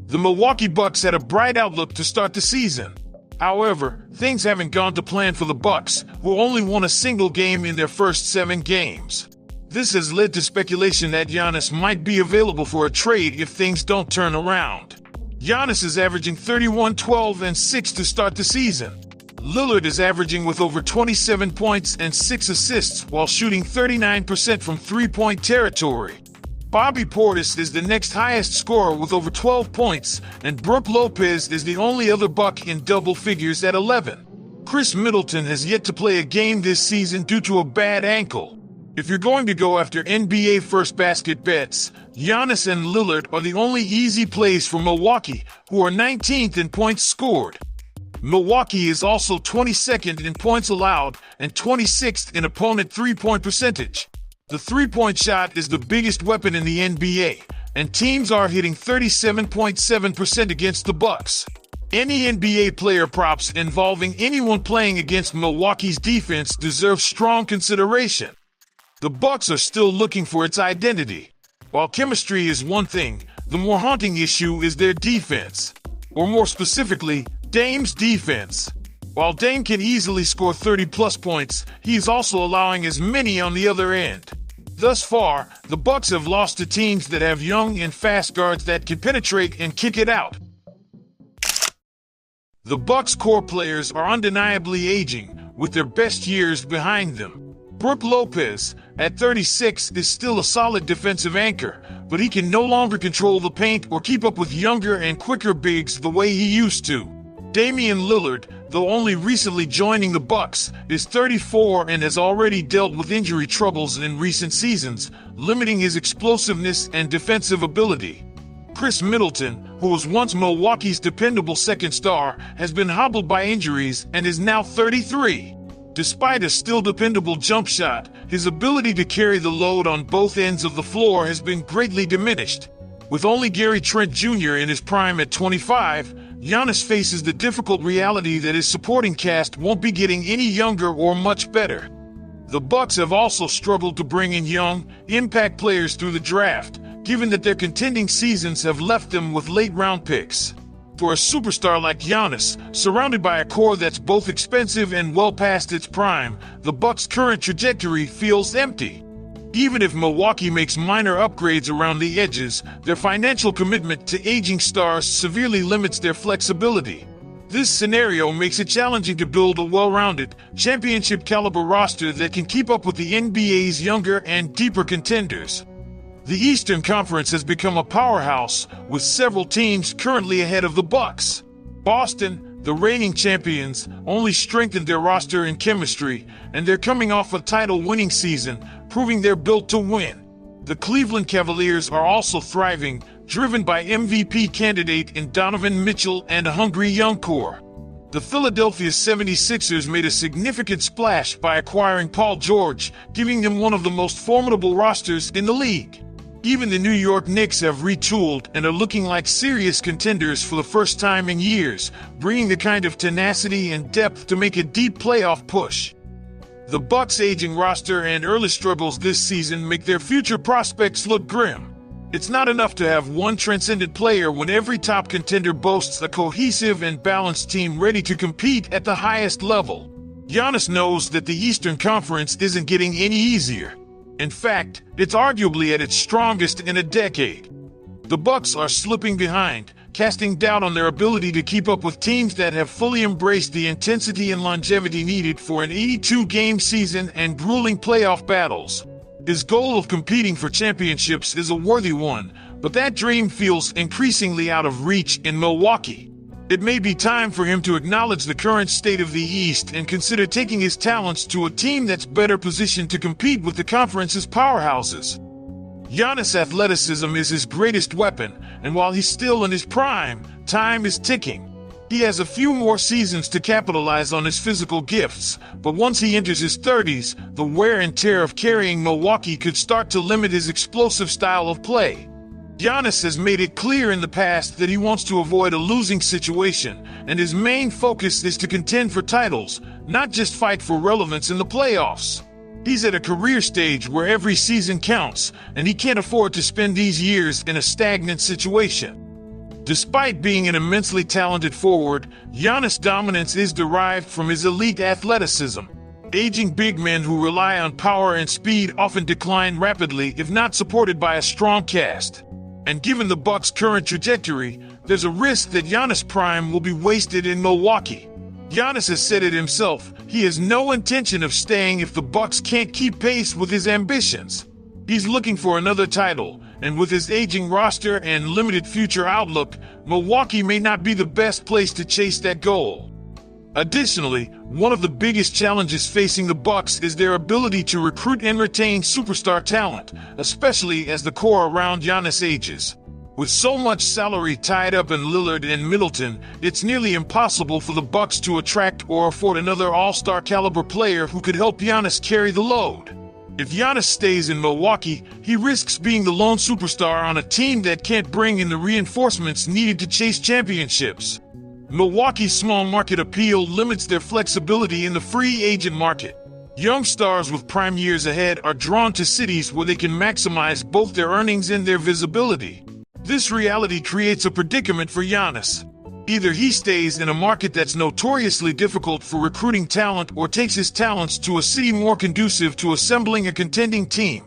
The Milwaukee Bucks had a bright outlook to start the season. However, things haven't gone to plan for the Bucks, who only won a single game in their first 7 games. This has led to speculation that Giannis might be available for a trade if things don't turn around. Giannis is averaging 31, 12, and 6 to start the season. Lillard is averaging with over 27 points and 6 assists while shooting 39% from three-point territory. Bobby Portis is the next highest scorer with over 12 points, and Brook Lopez is the only other Buck in double figures at 11. Khris Middleton has yet to play a game this season due to a bad ankle. If you're going to go after NBA first basket bets, Giannis and Lillard are the only easy plays for Milwaukee, who are 19th in points scored. Milwaukee is also 22nd in points allowed and 26th in opponent three-point percentage. The three-point shot is the biggest weapon in the NBA, and teams are hitting 37.7% against the Bucks. Any NBA player props involving anyone playing against Milwaukee's defense deserve strong consideration. The Bucks are still looking for its identity. While chemistry is one thing, the more haunting issue is their defense. Or more specifically, Dame's defense. While Dame can easily score 30-plus points, he is also allowing as many on the other end. Thus far, the Bucks have lost to teams that have young and fast guards that can penetrate and kick it out. The Bucks' core players are undeniably aging, with their best years behind them. Brook Lopez, at 36, is still a solid defensive anchor, but he can no longer control the paint or keep up with younger and quicker bigs the way he used to. Damian Lillard, though only recently joining the Bucks, is 34 and has already dealt with injury troubles in recent seasons, limiting his explosiveness and defensive ability. Khris Middleton, who was once Milwaukee's dependable second star, has been hobbled by injuries and is now 33. Despite a still dependable jump shot, his ability to carry the load on both ends of the floor has been greatly diminished. With only Gary Trent Jr. in his prime at 25, Giannis faces the difficult reality that his supporting cast won't be getting any younger or much better. The Bucks have also struggled to bring in young, impact players through the draft, given that their contending seasons have left them with late-round picks. For a superstar like Giannis, surrounded by a core that's both expensive and well past its prime, the Bucks' current trajectory feels empty. Even if Milwaukee makes minor upgrades around the edges, their financial commitment to aging stars severely limits their flexibility. This scenario makes it challenging to build a well-rounded, championship-caliber roster that can keep up with the NBA's younger and deeper contenders. The Eastern Conference has become a powerhouse, with several teams currently ahead of the Bucks. Boston, the reigning champions, only strengthened their roster and chemistry, and they're coming off a title-winning season, proving they're built to win. The Cleveland Cavaliers are also thriving, driven by MVP candidate in Donovan Mitchell and a hungry young core. The Philadelphia 76ers made a significant splash by acquiring Paul George, giving them one of the most formidable rosters in the league. Even the New York Knicks have retooled and are looking like serious contenders for the first time in years, bringing the kind of tenacity and depth to make a deep playoff push. The Bucks' aging roster and early struggles this season make their future prospects look grim. It's not enough to have one transcendent player when every top contender boasts a cohesive and balanced team ready to compete at the highest level. Giannis knows that the Eastern Conference isn't getting any easier. In fact, it's arguably at its strongest in a decade. The Bucks are slipping behind, casting doubt on their ability to keep up with teams that have fully embraced the intensity and longevity needed for an 82-game season and grueling playoff battles. His goal of competing for championships is a worthy one, but that dream feels increasingly out of reach in Milwaukee. It may be time for him to acknowledge the current state of the East and consider taking his talents to a team that's better positioned to compete with the conference's powerhouses. Giannis' athleticism is his greatest weapon, and while he's still in his prime, time is ticking. He has a few more seasons to capitalize on his physical gifts, but once he enters his 30s, the wear and tear of carrying Milwaukee could start to limit his explosive style of play. Giannis has made it clear in the past that he wants to avoid a losing situation, and his main focus is to contend for titles, not just fight for relevance in the playoffs. He's at a career stage where every season counts, and he can't afford to spend these years in a stagnant situation. Despite being an immensely talented forward, Giannis' dominance is derived from his elite athleticism. Aging big men who rely on power and speed often decline rapidly if not supported by a strong cast. And given the Bucks' current trajectory, there's a risk that Giannis' prime will be wasted in Milwaukee. Giannis has said it himself, he has no intention of staying if the Bucks can't keep pace with his ambitions. He's looking for another title, and with his aging roster and limited future outlook, Milwaukee may not be the best place to chase that goal. Additionally, one of the biggest challenges facing the Bucks is their ability to recruit and retain superstar talent, especially as the core around Giannis ages. With so much salary tied up in Lillard and Middleton, it's nearly impossible for the Bucks to attract or afford another all-star caliber player who could help Giannis carry the load. If Giannis stays in Milwaukee, he risks being the lone superstar on a team that can't bring in the reinforcements needed to chase championships. Milwaukee's small market appeal limits their flexibility in the free agent market. Young stars with prime years ahead are drawn to cities where they can maximize both their earnings and their visibility. This reality creates a predicament for Giannis. Either he stays in a market that's notoriously difficult for recruiting talent or takes his talents to a city more conducive to assembling a contending team.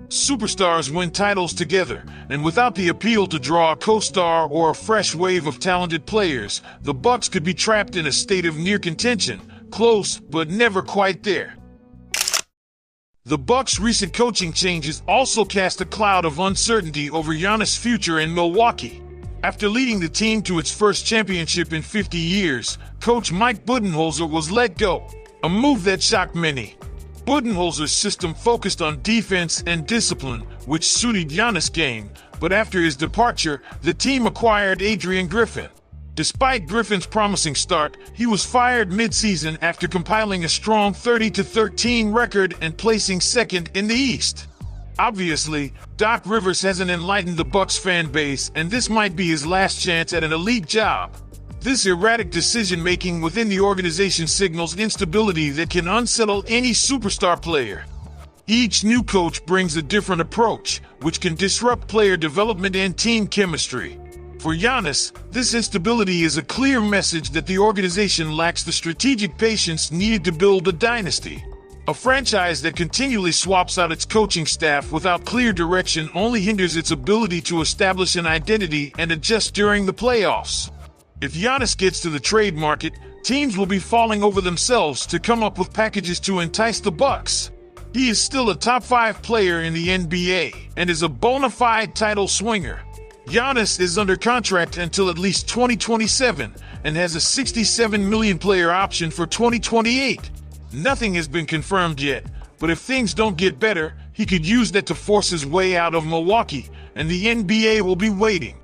Superstars win titles together, and without the appeal to draw a co-star or a fresh wave of talented players, the Bucks could be trapped in a state of near contention, close but never quite there. The Bucks' recent coaching changes also cast a cloud of uncertainty over Giannis' future in Milwaukee. After leading the team to its first championship in 50 years, coach Mike Budenholzer was let go, a move that shocked many. Budenholzer's system focused on defense and discipline, which suited Giannis' game, but after his departure, the team acquired Adrian Griffin. Despite Griffin's promising start, he was fired mid-season after compiling a strong 30-13 record and placing second in the East. Obviously, Doc Rivers hasn't enlightened the Bucks fan base, and this might be his last chance at an elite job. This erratic decision-making within the organization signals instability that can unsettle any superstar player. Each new coach brings a different approach, which can disrupt player development and team chemistry. For Giannis, this instability is a clear message that the organization lacks the strategic patience needed to build a dynasty. A franchise that continually swaps out its coaching staff without clear direction only hinders its ability to establish an identity and adjust during the playoffs. If Giannis gets to the trade market, teams will be falling over themselves to come up with packages to entice the Bucks. He is still a top 5 player in the NBA and is a bona fide title swinger. Giannis is under contract until at least 2027 and has a $67 million player option for 2028. Nothing has been confirmed yet, but if things don't get better, he could use that to force his way out of Milwaukee, and the NBA will be waiting.